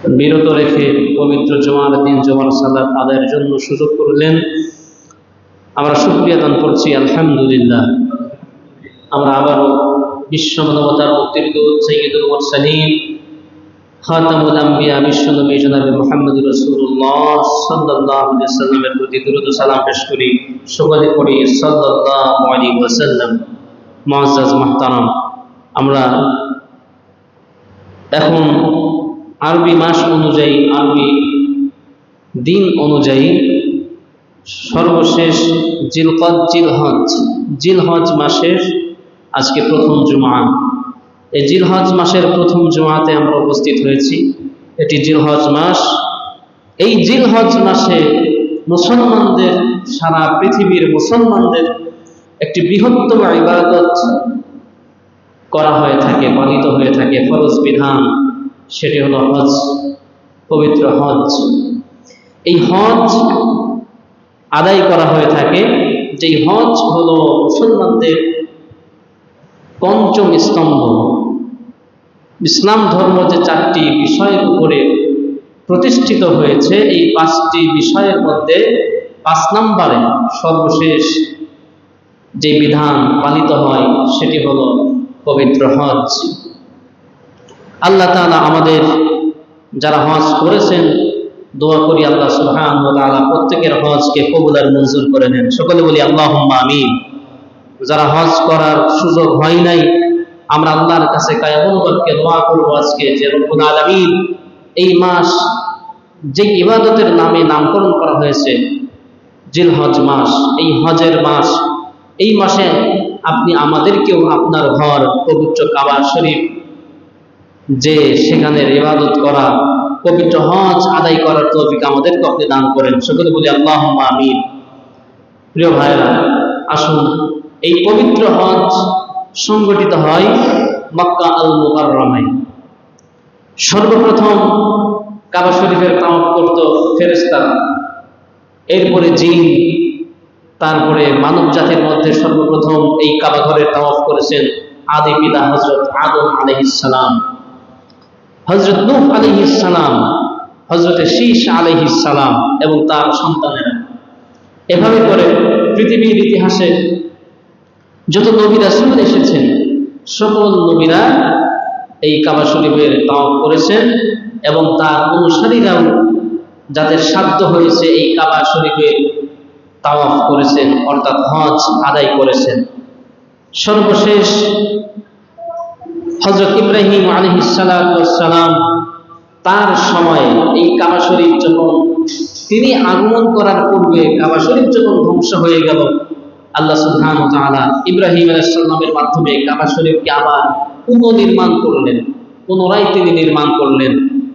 বিরত রেখে পবিত্র জুমার দিন জুমার সালাত আদায়ের জন্য সুযোগ করলেন। আমরা শুকরিয়া দান করছি আলহামদুলিল্লাহ। আমরা আবারও বিশ্ব মানবতার মুক্তির দূত সাইয়্যিদুল মুরসালিন খাতামুল আম্বিয়া বিশ্বনবী জনাব মুহাম্মদুর রাসূলুল্লাহ সাল্লাল্লাহু আলাইহি ওয়াসাল্লামের প্রতি দরুদ ও সালাম পেশ করি। সকলে পড়ি সাল্লাল্লাহু আলাইহি ওয়াসাল্লাম। মুআজ্জাজ মুহতারাম, আমরা এখন আরবি মাস অনুযায়ী, আরবি দিন অনুযায়ী সর্বশেষ জিলহজ মাসের আজকে প্রথম জুমা। এই জিলহজ মাসের প্রথম জুমাতে আমরা উপস্থিত হয়েছি। এটি জিলহজ মাস। এই জিলহজ মাসে মুসলমানদের, সারা পৃথিবীর মুসলমানদের একটি বৃহত্তম ইবাদত করা হয়ে থাকে, পালিত হয়ে থাকে, ফরজ বিধান, সেটি হলো হজ, পবিত্র হজ। এই হজ আদায় করা হয়ে থাকে। যেই হজ হলো মুসলমানদের পঞ্চম স্তম্ভ। ইসলাম ধর্ম যে 4টি বিষয়ের উপরে প্রতিষ্ঠিত হয়েছে, এই 5টি বিষয়ের মধ্যে 5 নম্বরে সর্বশেষ যে বিধান পালিত হয় সেটি হলো পবিত্র হজ। আল্লাহ তাআলা আমাদের যারা হজ করেছেন, দোয়া করি আল্লাহ সুবহানাহু ওয়া তাআলা প্রত্যেকের হজকে কবুল আর মঞ্জুর করে নেন। সকলে বলি আল্লাহুম্মা আমিন। যারা হজ করার সুযোগ হয় নাই, আমরা আল্লাহর কাছে কায়ামুলকে দোয়া করব আজকে যে রব্বুল আলামিন, এই মাস যে ইবাদতের নামে নামকরণ করা হয়েছে জিলহজ মাস, এই হজের মাস, এই মাসে আপনি আমাদেরকেও আপনার ঘর পবিত্র কাবা শরীফ, যে সেখানের ইবাদত করা, পবিত্র হজ আদায় করার তৌফিক আমাদেরকে আপনি দান করেন। সকলে বলি আল্লাহুম্মা আমিন। প্রিয় ভাইরা, আসুন, এই পবিত্র হজ সংগঠিত হয় মক্কা আল মুকাররমায়। সর্বপ্রথম কাবা শরীফের তাওয়াফ করত ফেরেশতারা, এরপরে জিন, তারপরে মানব জাতির মধ্যে সর্বপ্রথম এই কাবা ঘরের তাওয়াফ করেছেন আদি পিতা হযরত আদম আলাইহিস সালাম, হযরত নূহ আলাইহিস সালাম, হযরত শীস আলাইহিস সালাম এবং তার সন্তানেরা। এভাবে করে পৃথিবীর ইতিহাসে যত নবী রাসূল এসেছেন, সকল নবীরা এই কাবা শরীফের তাওয়াফ করেছেন এবং তার অনুসারীরাও যাদের সাধ্য হয়েছে এই কাবা শরীফের তাওয়াফ করেছেন, অর্থাৎ হজ আদায় করেছেন। সর্বশেষ হযরত ইব্রাহিম আলাইহিস সালাম, তার সময়ে এই কাবা শরীফ যখন তিনি আগমন করার পূর্বে কাবা শরীফ যখন ধ্বংস হয়ে গেল, আল্লাহ সুবহানাহু ওয়া তাআলা ইব্রাহিম আলাইহিস সালামের মাধ্যমে কাবা শরীফকে আবার পুনর্নির্মাণ করলেন, পুনরায় তিনি নির্মাণ করলেন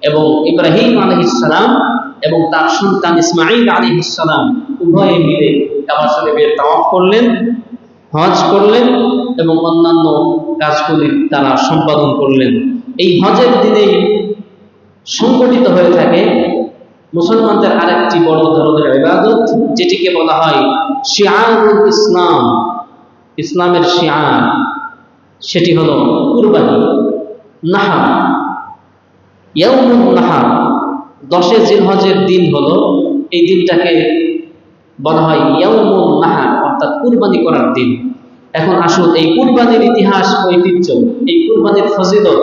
এবং ইব্রাহিম আলাইহিস সালাম এবং তার সন্তান ইসমাঈল আলাইহিস সালাম উভয়ে মিলে কাবা শরীফের তাওয়াফ করলেন, হজ করলেন এবং অন্যান্য কাজগুলি তারা সম্পাদন করলেন। এই হজের দিনেই সংগঠিত হয়ে থাকে মুসলমানদের আরেকটি বড় ধরনের ইবাদত, যেটিকে বলা হয় শিআরুল ইসলাম, ইসলামের শিআর। সেটি হলো কুরবানি, নাহার, ইয়াউমুন নাহার। 10 জিলহজের দিন হলো, এই দিনটাকে বলা হয় ইয়াউমুন নাহার, অর্থাৎ কুরবানি করার দিন। এখন আসুন, এই কুরবানির ইতিহাস, ঐতিহ্য, এই কুরবানির ফজিলত,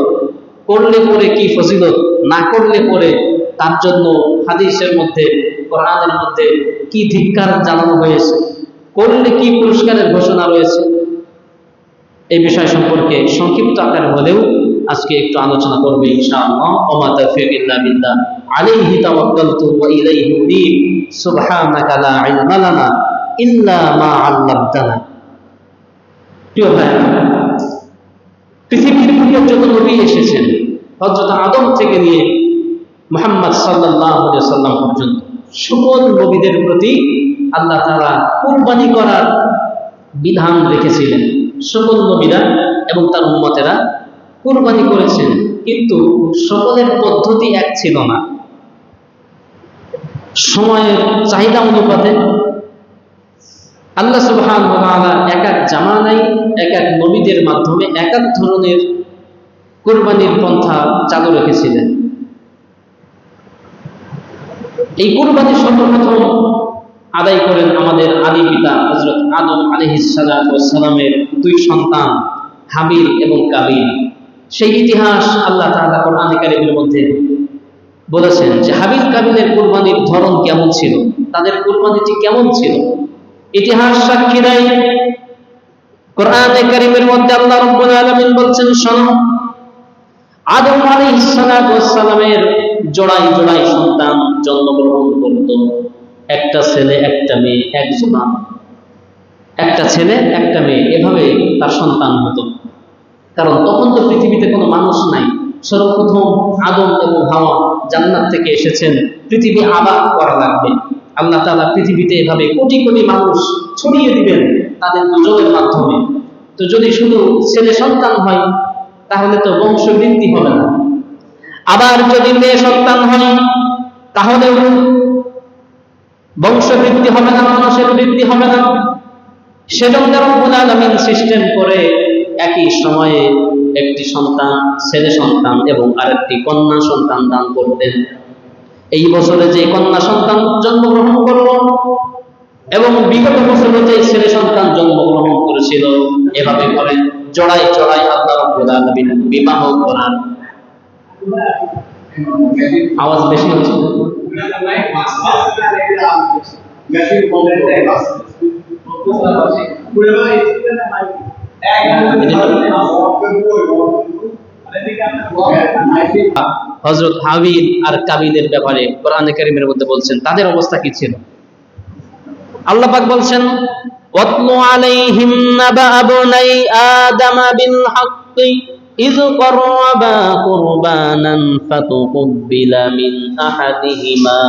করলে পরে কি ফজিলত, না করলে পরে তার জন্য হাদিসের মধ্যে, কোরআনের মধ্যে কি ধিক্কার জানানো হয়েছে, করলে কি পুরস্কারের ঘোষণা রয়েছে, এই বিষয় সম্পর্কে সংক্ষিপ্ত আকারে হলেও আজকে একটু আলোচনা করবে ইনশাআল্লাহ। ওয়া মা তাওফীক ইল্লা বিল্লাহ, আলাইহি তাওয়াক্কালতু ওয়া ইলাইহি উনীব, সুবহানাকা লা ইলমা লানা ইল্লা মা আল্লামতানা। প্রিয় ভাইরা, পৃথিবীর বুকে যত নবী এসেছেন, হযরত আদম থেকে নিয়ে মুহাম্মদ সাল্লাল্লাহু আলাইহি ওয়াসাল্লাম পর্যন্ত সকল নবীদের প্রতি আল্লাহ তাআলা কুরবানি করার বিধান রেখেছিলেন। সকল নবীরা এবং তার উম্মতেরা কুরবানি করেছেন, কিন্তু সকলের পদ্ধতি এক ছিল না। সময়ের চাহিদা অনুপাতে আল্লাহ সুবহানাহু ওয়া তাআলা এক এক জামানায় এক এক নবীদের মাধ্যমে এক এক ধরনের কুরবানির পন্থা চালু রেখেছিলেন। এই কুরবানি সর্বপ্রথম আদায় করেন আমাদের আদি পিতা হযরত আদম আলাইহিস সালামের দুই সন্তান হাবিল এবং কাবিল। সেই ইতিহাস আল্লাহ তাআলা কোরআনে কারীমের মধ্যে বলেছেন যে হাবিল কাবিলের কুরবানির ধরন কেমন ছিল, তাদের কুরবানিটি কেমন ছিল। ইতিহাস সাক্ষী দেয়, কোরআনে কারীমের মধ্যে আল্লাহ রাব্বুল আলামিন বলছেন, শোনো, আদম আলাইহিস সালামের জোড়ায় জোড়ায় সন্তান জন্মগ্রহণ করত। একটা ছেলে একটা মেয়ে, একজোড়া, একটা ছেলে একটা মেয়ে, এভাবে তার সন্তান হতো। কারণ তখন তো পৃথিবীতে কোনো মানুষ নাই, সর্বপ্রথম আদম এবং হাওয়া জান্নাত থেকে এসেছেন, পৃথিবী আবাদ করা লাগবে। আল্লাহ তাআলা পৃথিবীতে এভাবে কোটি কোটি মানুষ ছড়িয়ে দিবেন তাদের দুজনের মাধ্যমে। তো যদি শুধু ছেলে সন্তান হয় তাহলে তো বংশবৃদ্ধি হবে না, আবার যদি মেয়ে সন্তান হয় তাহলে বংশবৃদ্ধি হবে না, মানুষের বৃদ্ধি হবে না। সেজন্য রব্বুল আলামিন সিস্টেম করে একই সময়ে একটি সন্তান ছেলে সন্তান এবং আরেকটি কন্যা সন্তান দান করতেন। এই বছরে যে কন্যা সন্তান জন্মগ্রহণ করল এবং বিগত বছরে যে ছেলে সন্তান জন্মগ্রহণ করেছিল, এভাবে করে জড়াই জড়াই আল্লাহ রাব্বুল আলামিন বিবাহ করার। আওয়াজ বেশি হচ্ছে। হযরত হাবিল আর কাবিলের ব্যাপারে কোরআনে কারীমের মধ্যে বলছেন তাদের অবস্থা কি ছিল। আল্লাহ পাক বলছেন, ওয়াতলু আলাইহিম নাবা আবনাই আদম বিল হাক্কি ইয করবা কুরবানান ফাতুকবিলা মিন আহাদিহিমা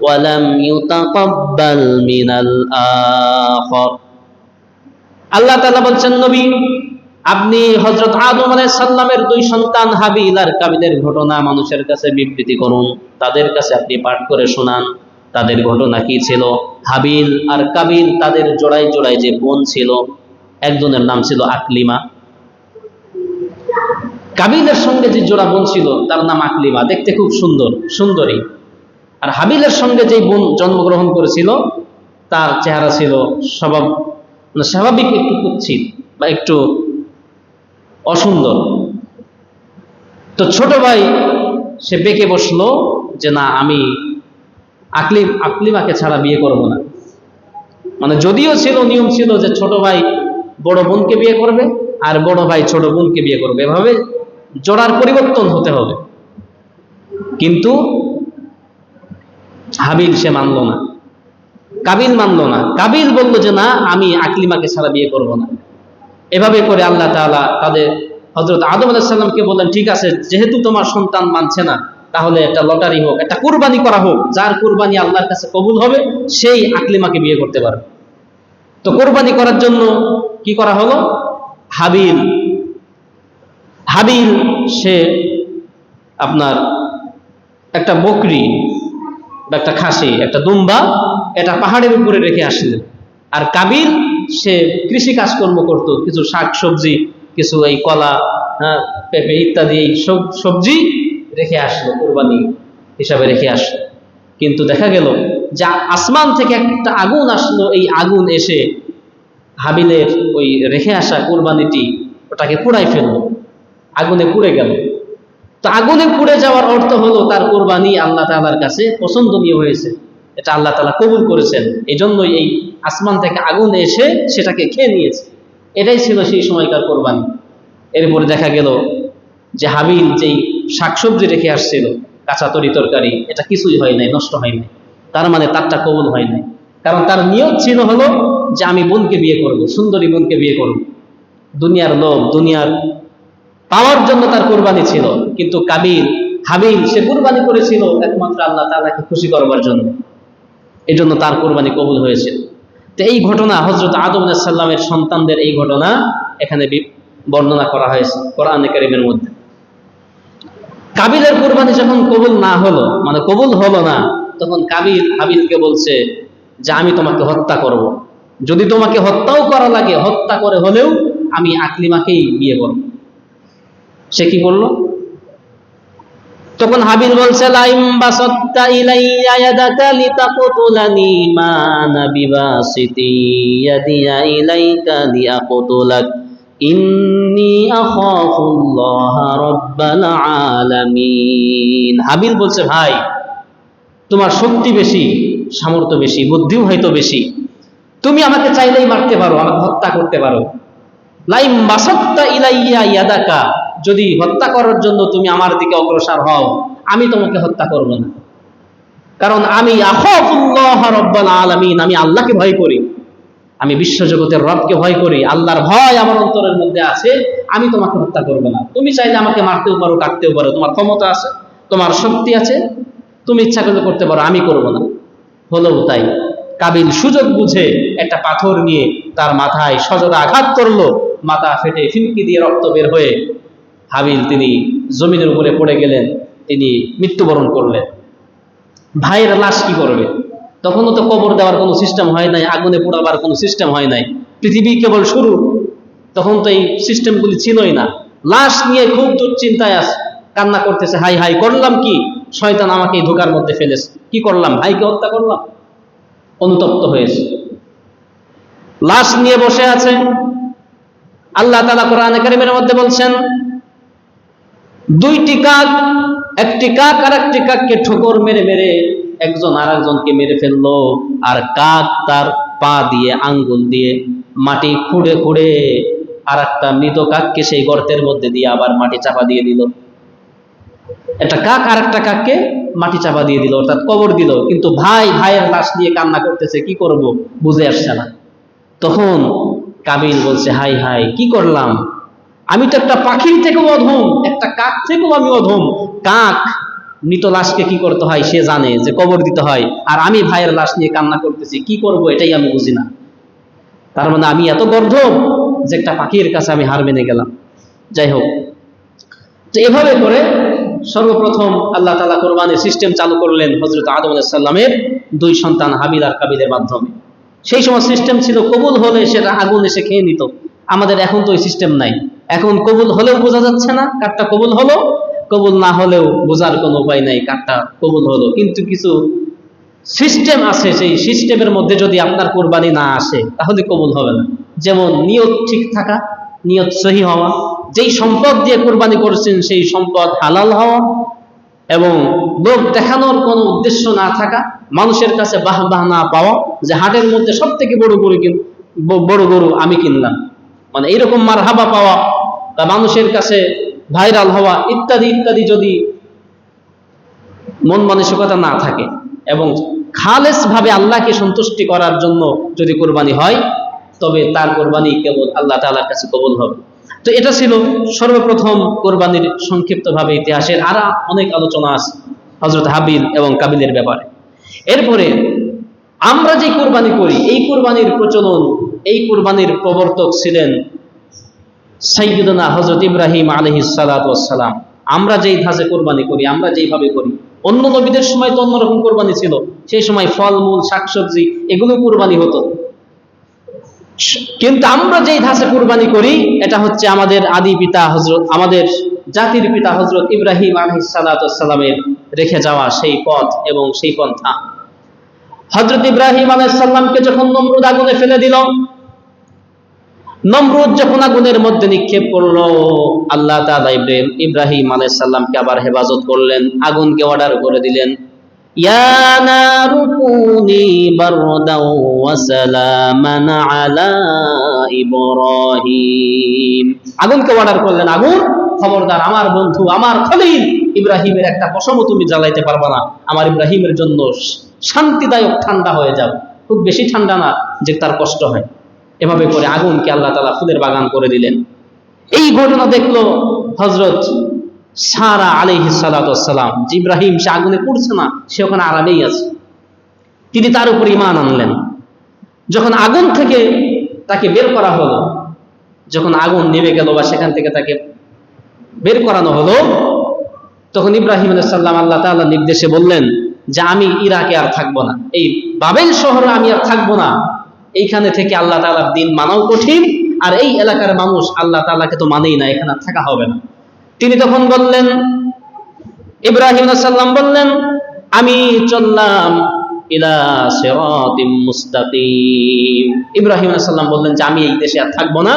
ওয়া লাম ইউতাকাব্বাল মিনাল আখার। আল্লাহ তাআলা বলছেন, নবী আপনি হযরত আদম আলাইহিস সালামের দুই সন্তান হাবিল আর কাবিলের ঘটনা মানুষের কাছে বিবৃতি করুন, তাদের কাছে আপনি পাঠ করে শোনান। তাদের ঘটনা কি ছিল? হাবিল আর কাবিল তাদের জোড়ায় জোড়ায় যে বোন ছিল, একজনের নাম ছিল আকলিমা। কাবিলের সঙ্গে যে জোড়া বোন ছিল তার নাম আকলিমা, দেখতে খুব সুন্দর সুন্দরী। আর হাবিলের সঙ্গে যে বোন জন্মগ্রহণ করেছিল তার চেহারা ছিল স্বাভাবিক একটু কুৎসিত বা একটু অসুন্দর। তো ছোট ভাই সে বেঁকে বসলো যে না, আমি আকলিমাকে ছাড়া বিয়ে করব না। মানে যদিও ছিল নিয়ম ছিল যে ছোট ভাই বড় বোনকে বিয়ে করবে আর বড় ভাই ছোট বোনকে বিয়ে করবে, এভাবে জোড়ার পরিবর্তন হতে হবে। কিন্তু হাবিল সে মানল না, কাবিল মানল না। কাবিল বলল যে না, আমি আকলিমাকে ছাড়া বিয়ে করব না। এভাবে করে আল্লাহ তাআলা তাদের হযরত আদম আলাইহিস সালামকে বললেন, ঠিক আছে, যেহেতু তোমার সন্তান মানছে না, তাহলে একটা লটারি হোক, একটা কুরবানি করা হোক, যার কুরবানি আল্লাহর কাছে কবুল হবে সেই আকলিমাকে বিয়ে করতে পারবে। তো কুরবানি করার জন্য কি করা হলো? হাবিল সে আপনার একটা বকরি বা একটা খাসি, একটা দুম্বা, এটা পাহাড়ের উপরে রেখে আসলেন। আর কাবিল সে কৃষি কাজকর্ম করত, কিছু শাক সবজি, কিছু এই কলা, পেঁপে ইত্যাদি এই সবজি রেখে আসলো, কুরবানি হিসাবে রেখে আসলো। কিন্তু দেখা গেল যে আসমান থেকে একটা আগুন আসলো, এই আগুন এসে হাবিলের ওই রেখে আসা কুরবানিটি ওটাকে পুড়াই ফেললো, আগুনে পুড়ে গেল। তো আগুনে পুড়ে যাওয়ার অর্থ হলো তার কুরবানি আল্লাহ তাআলার কাছে পছন্দনীয় হয়েছে, এটা আল্লাহ তাআলা কবুল করেছেন। এই জন্যই এই আসমান থেকে আগুন এসে সেটাকে খেয়ে নিয়েছে। এটাই ছিল সেই সময়কার কুরবানি। এরপরে দেখা গেল যে হাবিল যেই শাকসবজি রেখে আসছিল, কাঁচা তরকারি, এটা কিছুই হয় নাই, নষ্ট হয় নাই। তার মানে তারটা কবুল হয় নাই, কারণ তার নিয়ত ছিল হলো যে আমি বোনকে বিয়ে করব, সুন্দরী বোনকে বিয়ে করব। দুনিয়ার লোভ, দুনিয়ার পাওয়ার জন্য তার কুরবানি ছিল। কিন্তু হাবিল সে কুরবানি করেছিল একমাত্র আল্লাহ তাআলাকে খুশি করবার জন্য, এই জন্য তার কুরবানি কবুল হয়েছিল। তো এই ঘটনা হযরত আদম আলাইহিস সালামের সন্তানদের এই ঘটনা এখানে বর্ণনা করা হয়েছে কোরআনে কারীমের মধ্যে। কাবিলের কুরবানি যখন কবুল না হলো, মানে কবুল হলো না, তখন কাবিল হাবিলকে বলছে যে আমি তোমাকে হত্যা করব, যদি তোমাকে হত্যাও করা লাগে হত্যা করে হলেও আমি আকলিমাকেই বিয়ে করব। সে কি করলো? তখন হাবিল বলছে, লাইম বাসাত্তা ইলাইয়া ইয়াদাকা লিতাকতুলানি মা আনা বিবাসিতি ইয়াদিয়া ইলাইকা লিয়াকতুলাক ইন্নী আখাফুল্লাহ রাব্বাল আলামিন। হাবিল বলছে, ভাই তোমার শক্তি বেশি, সামর্থ্য বেশি, বুদ্ধিও হয়তো বেশি, তুমি আমাকে চাইলেই মারতে পারো, আমাকে হত্যা করতে পারো। লাইম বাসাত্তা ইলাইয়া ইয়াদাকা, যদি হত্যা করার জন্য তুমি আমার দিকে অগ্রসর হও, আমি তোমাকে হত্যা করব না, কারণ আমি আখাফুল্লাহ রাব্বাল আলামিন, আমি আল্লাহকে ভয় করি, আমি বিশ্বজগতের রবকে ভয় করি, আল্লাহর ভয় আমার অন্তরের মধ্যে আছে, আমি তোমাকে হত্যা করব না। তুমি চাইলে আমাকে মারতেও পারো, কাটতেও পারো, তোমার ক্ষমতা আছে, তোমার শক্তি আছে, তুমি ইচ্ছা করলে করতে পারো, আমি করব না। হলো তাই, কাবিল সুযোগ বুঝে একটা পাথর নিয়ে তার মাথায় সজোরে আঘাত করলো, মাথা ফেটে ফিনকি দিয়ে রক্ত বের হয়ে হাবিল তিনি জমিনের উপরে পড়ে গেলেন, তিনি মৃত্যুবরণ করলেন। ভাইয়ের লাশ কি করবে? তখনও তো কবর দেওয়ার কোনো সিস্টেম হয় নাই, আগুনে পোড়াবার কোনো সিস্টেম হয় নাই, পৃথিবী কেবল শুরু, তখন তো এই সিস্টেমগুলি ছিলই না। লাশ নিয়ে খুব দুশ্চিন্তায় আছে, কান্না করতেছে, হাই হাই করলাম কি, শয়তান আমাকে এই ধোকার মধ্যে ফেলেছে, কি করলাম, ভাইকে হত্যা করলাম, অনুতপ্ত হয়েছে, লাশ নিয়ে বসে আছে। আল্লাহ তাআলা কোরআনে কারীমের মধ্যে বলছেন, দুইটি কাক, একটি কাক আর একটি কাককে ঠোকর মেরে মেরে একজন আর একজনকে মেরে ফেললো, আর কাক তার পা দিয়ে, আঙ্গুল দিয়ে মাটি খুঁড়ে খুঁড়ে আর একটা মৃত কাককে সেই গর্তের মধ্যে দিয়ে আবার মাটি চাপা দিয়ে দিল। একটা কাক আর একটা কাককে মাটি চাপা দিয়ে দিল, অর্থাৎ কবর দিল। কিন্তু ভাইয়ের লাশ নিয়ে কান্না করতেছে, কি করব বুঝে আসছে না। তখন কাবিল বলছে, হাই হাই কি করলাম, আমি তো একটা পাখির থেকেও অধম, একটা কাক থেকেও আমি অধম। কাক মৃত লাশকে কি করতে হয় সে জানে, যে কবর দিতে হয়, আর আমি ভাইয়ের লাশ নিয়ে কান্না করতেছি, কি করব এটাই আমি বুঝি না। তার মানে আমি এত গর্ধব যে একটা পাখির কাছে আমি হার মেনে গেলাম। যাই হোক, তো এভাবে করে সর্বপ্রথম আল্লাহ তাআলা কোরবানির সিস্টেম চালু করলেন হযরত আদম আলাইহিস সালামের দুই সন্তান হাবিল আর কাবিলের মাধ্যমে। সেই সময় সিস্টেম ছিল কবুল হলে সেটা আগুন এসে খেয়ে নিত। আমাদের এখন তো ওই সিস্টেম নাই, এখন কবুল হলেও বোঝা যাচ্ছে না কারটা কবুল হলো, কবুল না হলেও বোঝার কোনো উপায় নাই কারটা কবুল হলো। কিন্তু কিছু সিস্টেম আছে, সেই সিস্টেমের মধ্যে যদি আপনার কোরবানি না আসে তাহলে কবুল হবে না। যেমন নিয়ত ঠিক থাকা, নিয়ত সহি হওয়া, যেই সম্পদ দিয়ে কোরবানি করছেন সেই সম্পদ হালাল হওয়া, এবং লোক দেখানোর কোনো উদ্দেশ্য না থাকা, মানুষের কাছে বাহ না পাওয়া, যে হাটের মধ্যে সব থেকে বড় গরু আমি কিনলাম, মানে এইরকম মারহাবা পাওয়া, বা মানুষের কাছে ভাইরাল হওয়া, ইত্যাদি ইত্যাদি যদি মন মানসিকতা না থাকে এবং খালেস ভাবে আল্লাহকে সন্তুষ্টি করার জন্য যদি কোরবানি হয়, তবে তার কোরবানি কেবল আল্লাহ তাআলার কাছে কবুল হবে। তো এটা ছিল সর্বপ্রথম কোরবানির সংক্ষিপ্তভাবে ইতিহাসের। আর অনেক আলোচনা আছে হযরত হাবিল এবং কাবিলের ব্যাপারে। এরপরে আমরা যে কোরবানি করি, এই কোরবানির প্রচলন, এই কোরবানির প্রবর্তক ছিলেন সাইয়্যিদুনা হযরত ইব্রাহিম আলাইহিস সালাতু ওয়াস সালাম। আমরা যেই ধাঁচে কোরবানি করি, আমরা যেইভাবে করি, অন্য নবীদের সময় তো অন্যরকম কোরবানি ছিল, সেই সময় ফলমূল শাকসবজি এগুলো কোরবানি হতো। কিন্তু আমরা যেই ধাঁচে কোরবানি করি, এটা হচ্ছে আমাদের আদি পিতা হযরত, আমাদের জাতির পিতা হযরত ইব্রাহিম আলাইহিস সালাতু ওয়াস সালামের রেখে যাওয়া সেই পথ এবং সেই পন্থা। হযরত ইব্রাহিম আলাইহিস সালামকে যখন নমরুদ আগুনে ফেলে দিল, নমরুদ যখন আগুনের মধ্যে নিক্ষেপ করলো, আল্লাহ তাআলা ইব্রাহিম আলাইহিস সালামকে আবার হেফাজত করলেন, আগুনকে অর্ডার করে দিলেন, ইয়া নারু কুনি বারদাও ওয়া সালামান আলা ইব্রাহিম। আগুনকে অর্ডার করলেন, আগুন খবরদার আমার বন্ধু, আমার খলিল ইব্রাহিমের একটা পশমও তুমি জ্বালাইতে পারবে না, আমার ইব্রাহিমের জন্য শান্তিদায়ক ঠান্ডা হয়ে যাও, খুব বেশি ঠান্ডা না যে তার কষ্ট হয়। এভাবে করে আগুনকে আল্লাহ তাআলা ফুলের বাগান করে দিলেন। এই ঘটনা দেখলো হযরত সারা আলাইহিস সালাতু ওয়াস সালাম, যে ইব্রাহিম সে আগুনে পুড়ছে না, সে ওখানে আরামেই আছে, তিনি তার উপর ঈমান আনলেন। যখন আগুন থেকে তাকে বের করা হলো, যখন আগুন নেমে গেল বা সেখান থেকে তাকে বের করানো হলো, তখন ইব্রাহিম আলাইহিস সালাম আল্লাহ তাআলার নির্দেশে বললেন যে আমি ইরাকে আর থাকবো না, এই বাবেল শহরে আমি আর থাকবো না, এইখানে থেকে আল্লাহ তাআলার দিন মানাও কঠিন, আর এই এলাকার মানুষ আল্লাহ তাআলাকে তো মানেই না, এখানে থাকা হবে না। তিনি তখন বললেন, ইব্রাহিম আলাইহিস সালাম বললেন, আমি চললাম ইলা সিরাতিম মুস্তাকিম। ইব্রাহিম আলাইহিস সালাম বললেন যে আমি এই দেশে আর থাকবো না,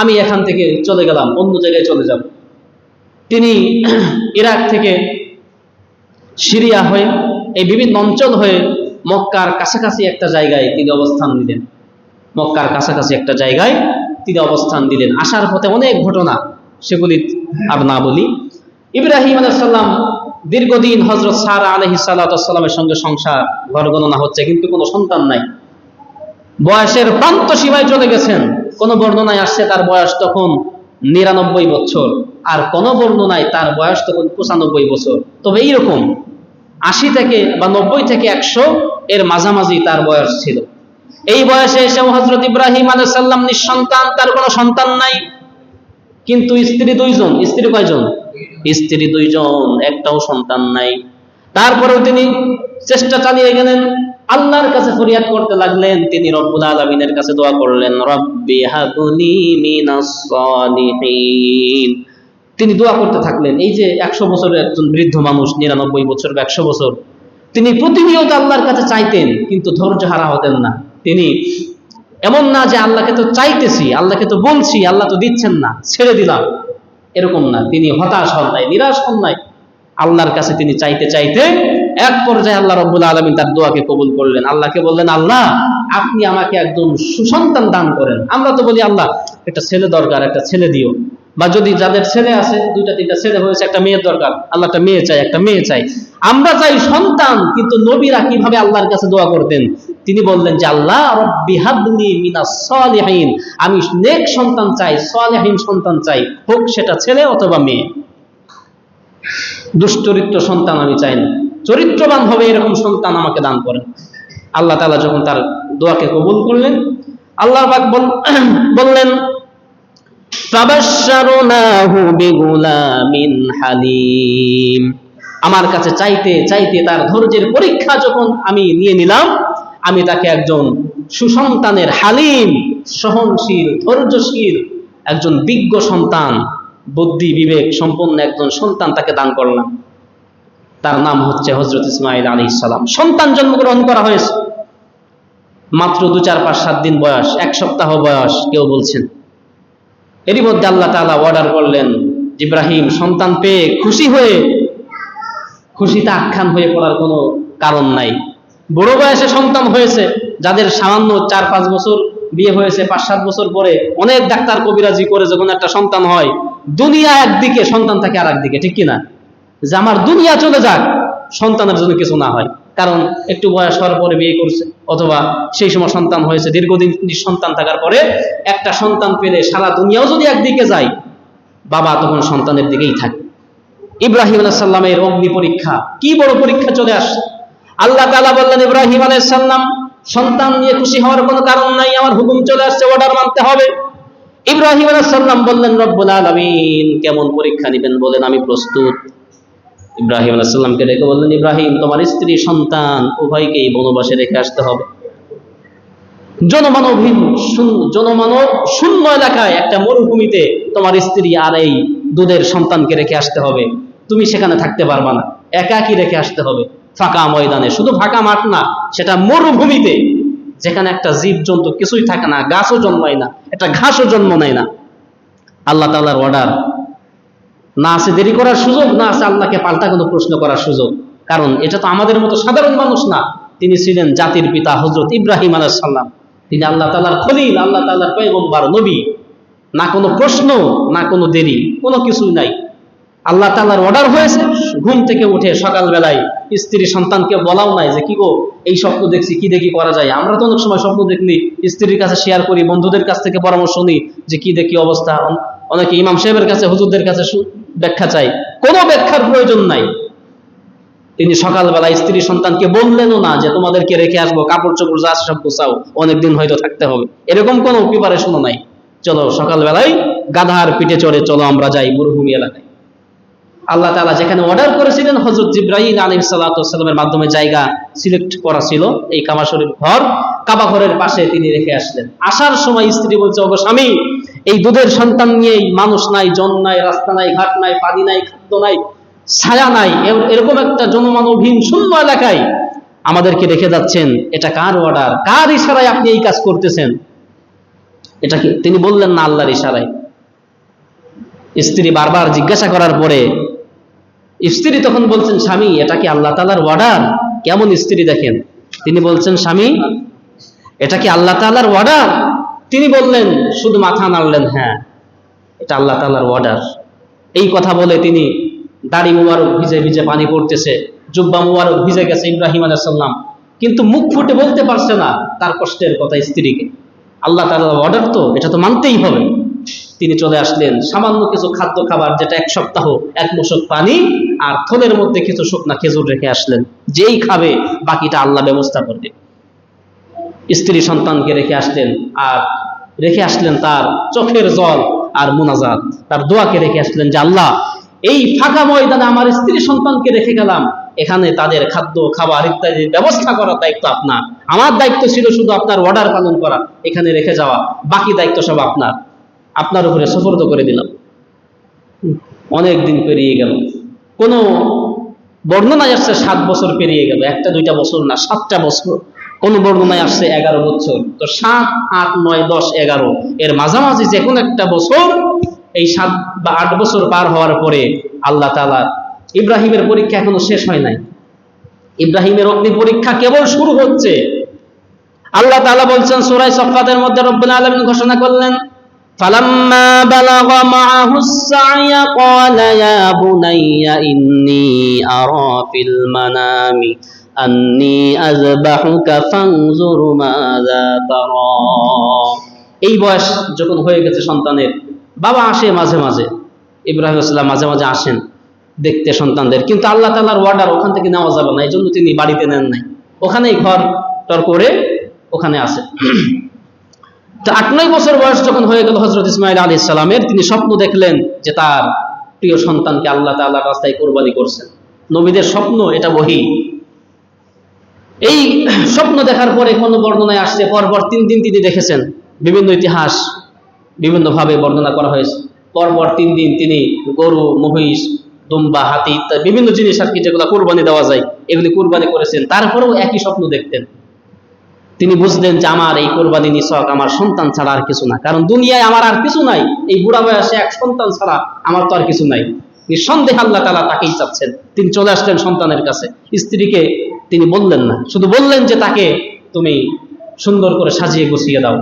আমি এখান থেকে চলে গেলাম, অন্য জায়গায় চলে যাব। তিনি ইরাক থেকে সিরিয়া হয়ে এই বিভিন্ন অঞ্চল হয়ে মক্কার কাছাকাছি একটা জায়গায় তিনি অবস্থান নিলেন। মক্কার কাছাকাছি একটা জায়গায় তিনি অবস্থান দিলেন। আসার পথে অনেক ঘটনা, সেগুলি আর না বলি। ইব্রাহিম আলাইহিস সালাম দীর্ঘদিন হযরত সারা আলাইহিস সালামের সঙ্গে সংসার, ঘর গণনা হচ্ছে, কিন্তু কোনো সন্তান নাই। বয়সের প্রান্ত সীমায় চলে গেছেন। কোন বর্ণনায় আসছে তার বয়স তখন 99 বছর, আর কোন বর্ণনায় তার বয়স তখন 95 বছর। তবে এইরকম 80 থেকে বা 90 থেকে 100 এর মাঝামাঝি তার বয়স ছিল। এই বয়সে এসে হযরত ইব্রাহিম আলাইহিস সালাম নিঃসন্তান, তার কোনো সন্তান নাই। কিন্তু স্ত্রী 2 জন। স্ত্রী কয়জন? স্ত্রী 2 জন, একটাও সন্তান নাই। তারপরেও তিনি চেষ্টা চালিয়ে গেলেন, আল্লাহর কাছে ফরিয়াদ করতে লাগলেন। তিনি রব্বুল আলামিনের কাছে দোয়া করলেন, রব্বি হাবনি মিনাস সালিহিন। তিনি দোয়া করতে থাকলেন। এই যে 100 বছরের একজন বৃদ্ধ মানুষ, 99 বছর বা 100 বছর, তিনি প্রতিনিয়ত আল্লাহর কাছে চাইতেন, কিন্তু ধৈর্য হারা হতেন না। তিনি এমন না যে আল্লাহকে তো চাইতেছি, আল্লাহকে তো বলছি, আল্লাহ তো দিচ্ছেন না, ছেড়ে দিলাম, এরকম না। তিনি হতাশ হন নাই, নিরাশ হন নাই। আল্লাহর কাছে তিনি চাইতে চাইতে এক পর্যায়ে আল্লাহ রাব্বুল আলামিন তার দোয়াকে কবুল করলেন। আল্লাহকে বললেন, আল্লাহ আপনি আমাকে একজন সুসন্তান দান করেন। আমরা তো বলি আল্লাহ একটা ছেলে দরকার, একটা ছেলে দিও। বা যদি যাদের ছেলে আছে, 2টা 3টা ছেলে হয়েছে, একটা মেয়ের দরকার, আল্লাহ একটা মেয়ে চাই, একটা মেয়ে চাই। আমরা চাই সন্তান, কিন্তু নবীরা কিভাবে আল্লাহর কাছে দোয়া করতেন? তিনি বললেন যে আল্লাহ রব্বি হাবলি মিনাস সালিহিন, আমি নেক সন্তান চাই, সালিহিন সন্তান চাই, হোক সেটা ছেলে অথবা মেয়ে। দুশ্চরিত্র সন্তান আমি চাই না, চরিত্রবান হবে এরকম সন্তান আমাকে দান করেন। আল্লাহ তাআলা যখন তার দোয়াকে কবুল করলেন, আল্লাহ পাক বললেন, ফাবাশশারনাহু বিগুলামিন হালিম। আমার কাছে চাইতে চাইতে তার ধৈর্যের পরীক্ষা যখন আমি নিয়ে নিলাম, আমি তাকে একজন সুসন্তানের, হালিম, সহনশীল, ধৈর্যশীল একজন বিজ্ঞ সন্তান, বুদ্ধি বিবেক সম্পন্ন একজন সন্তান তাকে দান করলাম। তার নাম হচ্ছে হযরত ইসমাঈল আলাইহিস সালাম। সন্তান জন্মগ্রহণ করা হয়েছে, মাত্র 2, 4, 5, 7 দিন বয়স, 1 সপ্তাহ বয়স কেউ বলছেন। এরই মধ্যে আল্লাহ তাআলা অর্ডার করলেন, ইব্রাহিম সন্তান পেয়ে খুশি হয়ে, খুশিতে আখ্যান হয়ে পড়ার কোনো কারণ নাই। বড় বয়সে সন্তান হয়েছে, যাদের সামান্য 4-5 বছর বিয়ে হয়েছে, 5-7 বছর পরে অনেক ডাক্তার কবিরাজি করে যখন একটা সন্তান হয়, দুনিয়া একদিকে, সন্তান থাকে আর একদিকে, ঠিক কিনা? যে আমার দুনিয়া চলে যাক, সন্তানের জন্য কিছু না হয়। কারণ একটু বয়স হওয়ার পরে বিয়ে করছে, অথবা সেই সময় সন্তান হয়েছে, দীর্ঘদিন সন্তান থাকার পরে একটা সন্তান পেলে সারা দুনিয়াও যদি একদিকে যায়, বাবা তখন সন্তানের দিকেই থাকে। ইব্রাহিম আলাইহিস সালামের অগ্নি পরীক্ষা, কি বড় পরীক্ষা চলে আসছে। আল্লাহ তাআলা বললেন, ইব্রাহিম আলাইহিস সালাম সন্তান নিয়ে খুশি হওয়ার কোনো কারণ নাই, আমার হুকুম চলে আসছে, অর্ডার মানতে হবে। ইব্রাহিম আলাইহিস সালাম বললেন, রব্বুল আলামিন কেমন পরীক্ষা নেবেন বলেন, আমি প্রস্তুত। ইব্রাহিম আলাইহিস সালামকে ডেকে বললেন, ইব্রাহিম তোমার স্ত্রী সন্তান উভয়কেই বনবাসে রেখে আসতে হবে। জনমানব শূন্য এলাকায়, একটা মরুভূমিতে তোমার স্ত্রী আর এই দুধের সন্তানকে রেখে আসতে হবে। তুমি সেখানে থাকতে পারবা না, একাকী রেখে আসতে হবে ফাঁকা ময়দানে। শুধু ফাঁকা মাঠ না, সেটা মরুভূমিতে, যেখানে একটা জীব জন্তু কিছুই থাকে না, গাছও জন্মায় না, একটা ঘাসও জন্ম নেয় না। আল্লাহ তাআলার অর্ডার, না আছে দেরি করার সুযোগ, না আছে আল্লাহকে পাল্টা কোনো প্রশ্ন করার সুযোগ। কারণ এটা তো আমাদের মতো সাধারণ মানুষ না, তিনি ছিলেন জাতির পিতা হযরত ইব্রাহিম আলাইহিস সালাম। তিনি আল্লাহ তাআলার খলিল, আল্লাহ তাআলার পয়গম্বর, নবী। না কোনো প্রশ্ন, না কোনো দেরি, কোনো কিছুই নাই। আল্লাহ তাআলার অর্ডার হয়েছে। ঘুম থেকে উঠে সকালবেলায় স্ত্রী সন্তানকে বলাও নাই যে কি গো এই স্বপ্ন দেখছি, কি দেখি করা যায়। আমরা তো অনেক সময় স্বপ্ন দেখলি স্ত্রীর কাছে শেয়ার করি, বন্ধুদের কাছ থেকে পরামর্শ নিই যে কি দেখি অবস্থা। অনেকে ইমাম সাহেবের কাছে, হুজুরদের কাছে ব্যাখ্যা চাই। কোনো ব্যাখ্যার প্রয়োজন নাই। তিনি সকালবেলা স্ত্রী সন্তানকে বললেনও না যে তোমাদেরকে রেখে আসবো, কাপড় চোপড় যা সব গোছাও, অনেকদিন হয়তো থাকতে হবে, এরকম কোনো প্রিপারেশনও নাই। চলো সকালবেলায় গাধার পিঠে চড়ে চলো আমরা যাই মরুভূমি এলাকায়। আল্লাহ তাআলা যেখানে অর্ডার করেছিলেন, হযরত জিবরাইল আলাইহিস সালামের মাধ্যমে জায়গা সিলেক্ট করা ছিল, এই কাবা শরীফ ঘর, কাবা ঘরের পাশে তিনি রেখে আসলেন। আসার সময় স্ত্রী বলছে, ওগো স্বামী, এই দুধের সন্তান নিয়েই মানুষ নাই, জন নাই, রাস্তা নাই, ঘাট নাই, পানি নাই, খাদ্য নাই, ছায়া নাই, এরকম একটা জনমানবহীন শূন্য এলাকায় আমাদেরকে রেখে যাচ্ছেন। এটা কার অর্ডার, কার ইশারায় আপনি এই কাজ করতেছেন? এটা কি তিনি বললেন না আল্লাহর ইশারায়? স্ত্রী বারবার জিজ্ঞাসা করার পরে স্ত্রী তখন বলছেন, স্বামী এটা কি আল্লাহ তাআলার অর্ডার? কেমন স্ত্রী দেখেন, তিনি বলছেন, স্বামী এটা কি আল্লাহ তাআলার অর্ডার? তিনি বললেন, শুধু মাথা নাড়লেন, হ্যাঁ এটা আল্লাহ তাআলার অর্ডার। এই কথা বলে তিনি দাড়ি মুবারক ভিজে ভিজে পানি পড়তেছে, জুব্বা মুবারক ভিজে গেছে ইব্রাহিম আলাইহিস সালাম, কিন্তু মুখ ফুটে বলতে পারছে না তার কষ্টের কথা স্ত্রীকে। আল্লাহ তাআলার অর্ডার তো, এটা তো মানতেই হবে। তিনি চলে আসলেন, সামান্য কিছু খাদ্য খাবার, যেটা 1 সপ্তাহ 1 মশক পানি আর থলের মধ্যে কিছু শুকনা খেজুর রেখে আসলেন, যেই খাবে বাকিটা আল্লাহ ব্যবস্থা করবে। স্ত্রী সন্তানকে রেখে আসলেন, আর রেখে আসলেন তার চোখের জল আর মুনাজাত, তার দোয়াকে রেখে আসলেন যে আল্লাহ এই ফাঁকা ময়দানে আমার স্ত্রী সন্তানকে রেখে গেলাম, এখানে তাদের খাদ্য খাবার ইত্যাদি ব্যবস্থা করার দায়িত্ব আপনার, আমার দায়িত্ব ছিল শুধু আপনার অর্ডার পালন করা, এখানে রেখে যাওয়া, বাকি দায়িত্ব সব আপনার, আপনার উপরে সুপর্দ করে দিলাম। অনেক দিন পেরিয়ে গেল, কোন বর্ণনায় আসছে 7 বছর পেরিয়ে গেল, 1টা 2টা বছর না, 7টা বছর, কোন বর্ণনায় আসছে 11 বছর। তো 7, 8, 9, 10, 11 এর মাঝামাঝি যে কোনো একটা বছর, এই 7 বা 8 বছর পার হওয়ার পরে আল্লাহ তাআলা, ইব্রাহিমের পরীক্ষা এখনো শেষ হয় নাই, ইব্রাহিমের অগ্নি পরীক্ষা কেবল শুরু হচ্ছে। আল্লাহ তাআলা বলছেন সূরা সাফফাতের মধ্যে, রব্বুল আলামিন ঘোষণা করলেন, ফালাম্মা বালাগা মাআহুস সা'য়া ক্বালা ইয়া বুনাইয়া ইন্নী আরা ফিল মানামি আন্নী আযবাহুকা ফানজুর মাযা তারা। এই বয়স যখন হয়ে গেছে সন্তানের, বাবা আসে মাঝে মাঝে, ইব্রাহিম আলাইহিস সালাম মাঝে মাঝে আসেন দেখতে সন্তানদের, কিন্তু আল্লাহ তাআলার অর্ডার ওখান থেকে নেওয়া যাবে না, এই জন্য তিনি বাড়িতে নেন নাই, ওখানেই ঘর টর করে ওখানে আসেন। তো 8-9 বছর বয়স যখন হয়ে গেল হযরত ইসমাঈল আলাইহিস সালামের, তিনি স্বপ্ন দেখলেন যে তার প্রিয় সন্তানকে আল্লাহ তাআলার রাস্তায় কুরবানি করছেন। নবীদের স্বপ্ন এটা ওহী। এই স্বপ্ন দেখার পরে কোন বর্ণনায় আসছে পরপর 3 দিন তিনি দেখেছেন, বিভিন্ন ইতিহাস বিভিন্নভাবে বর্ণনা করা হয়েছে। পরপর 3 দিন তিনি গরু, মহিষ, দুম্বা, হাতি ইত্যাদি বিভিন্ন জিনিস আর কি যেগুলো কুরবানি দেওয়া যায় এগুলি কুরবানি করেছেন। তারপরেও একই স্বপ্ন দেখতেন। তিনি বুঝলেন যে আমার এই কোরবানি নিছক আমার সন্তান ছাড়া আর কিছু না, কারণ দুনিয়ায় আমার আর কিছু নাই, এই বুড়া বয়সে 1 সন্তান ছাড়া আমার তো আর কিছু নাই। নিঃসন্দেহে আল্লাহ তাআলা তাকেই চাচ্ছেন। তিনি চলে আসলেন সন্তানের কাছে, স্ত্রীকে তিনি বললেন না, শুধু বললেন যে তাকে তুমি সুন্দর করে সাজিয়ে গুছিয়ে দাও।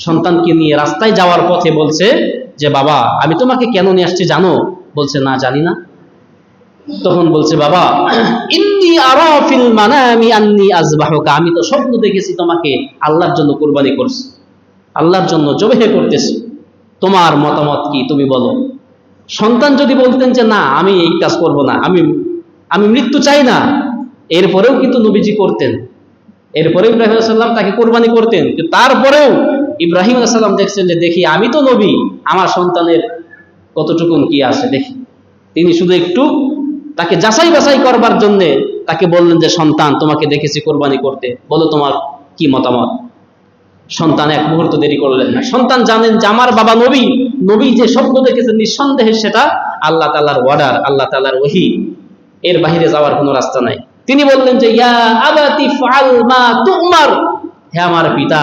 সন্তানকে নিয়ে রাস্তায় যাওয়ার পথে বলছে যে বাবা আমি তোমাকে কেন নিয়ে আসছি জানো? বলছে না জানি না। তখন বলছে বাবা ইন্নী আরা ফিল মানামি আন্নী আযবাহুকা, আমি তো স্বপ্ন দেখেছি তোমাকে আল্লাহর জন্য কুরবানি করছি, আল্লাহর জন্য জবাহ করতেছি, তোমার মতামত কি তুমি বলো। সন্তান যদি বলতেন যে না আমি এই কাজ করব না, আমি মৃত্যু চাই না, এরপরেও কিন্তু নবীজি করতেন, এরপরে ইব্রাহিম আলাইহিস সালাম তাকে কুরবানি করতেন। কিন্তু তারপরেও ইব্রাহিম আলাইহিস সালাম দেখছেন যে দেখি আমি তো নবী, আমার সন্তানের কতটুকুন কি আছে দেখি। তিনি শুধু একটু তাকে যাচাই বাছাই করবার জন্য তাকে বললেন যে সন্তান তোমাকে দেখেছি কোরবানি করতে, বলো তোমার কি মতামত। সন্তান 1 মুহূর্ত দেরি করলেন না। সন্তান জানেন যে আমার বাবা নবী, নবী যে স্বপ্ন দেখেছেন নিঃসন্দেহে সেটা আল্লাহ তাআলার অর্ডার, আল্লাহ তাআলার ওহী, এর বাইরে যাওয়ার কোনো রাস্তা নাই। তিনি বললেন যে ইয়া আবাতি ফাআল মা তুমার, হে আমার পিতা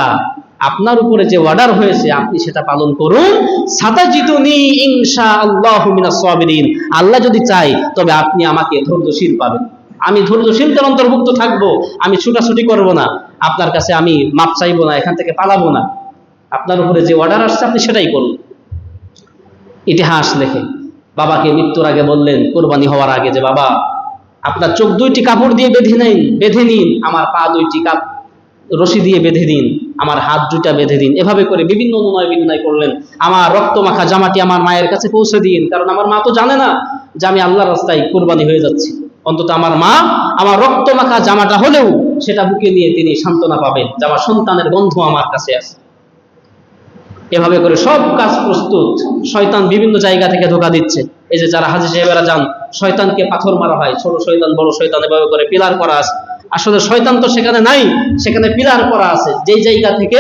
আপনার উপরে যে অর্ডার হয়েছে আপনি সেটা পালন করুন। সাতাজিদুনি ইনশাআল্লাহু মিনাস সাবিরিন, আল্লাহ যদি চাই তবে আপনি আমাকে ধৈর্যশীল পাবেন, আমি ধৈর্যশীলদের অন্তর্ভুক্ত থাকব, আমি ছুটাছুটি করব না, আপনার কাছে আমি মাপ চাইবো না, এখান থেকে পালাবো না, আপনার উপরে যে অর্ডার আসছে আপনি সেটাই করুন। ইতিহাস লেখে বাবাকে মৃত্যুর আগে বললেন কুরবানি হওয়ার আগে যে বাবা আপনার চোখ 2টি কাপড় দিয়ে বেঁধে নিন, আমার পা 2টি রশি দিয়ে বেঁধে দিন, আমার হাত 2টা বেঁধে দিন, এভাবে করে বিভিন্ন অনুনয় বিনয় করলেন। আমার রক্ত মাখা জামাটি আমার মায়ের কাছে পৌঁছে দিন, কারণ আমার মা তো জানে না যে আমি আল্লাহর রাস্তায় কুরবানি হয়ে যাচ্ছি, অন্তত আমার মা আমার রক্ত মাখা জামাটা হলেও সেটা বুকে নিয়ে তিনি সান্ত্বনা পাবেন যে আমার সন্তানের বন্ধু আমার কাছে আছে। এভাবে করে সব কাজ প্রস্তুত। শয়তান বিভিন্ন জায়গা থেকে ধোঁকা দিচ্ছে। এই যে যারা হাজী সাহেবেরা যান, শয়তানকে পাথর মারা হয়, ছোট শয়তান বড় শয়তান এভাবে করে পিলার করা আছে, আসলে শয়তান তো সেখানে নাই, সেখানে পিলার করা আছে। যেই জায়গা থেকে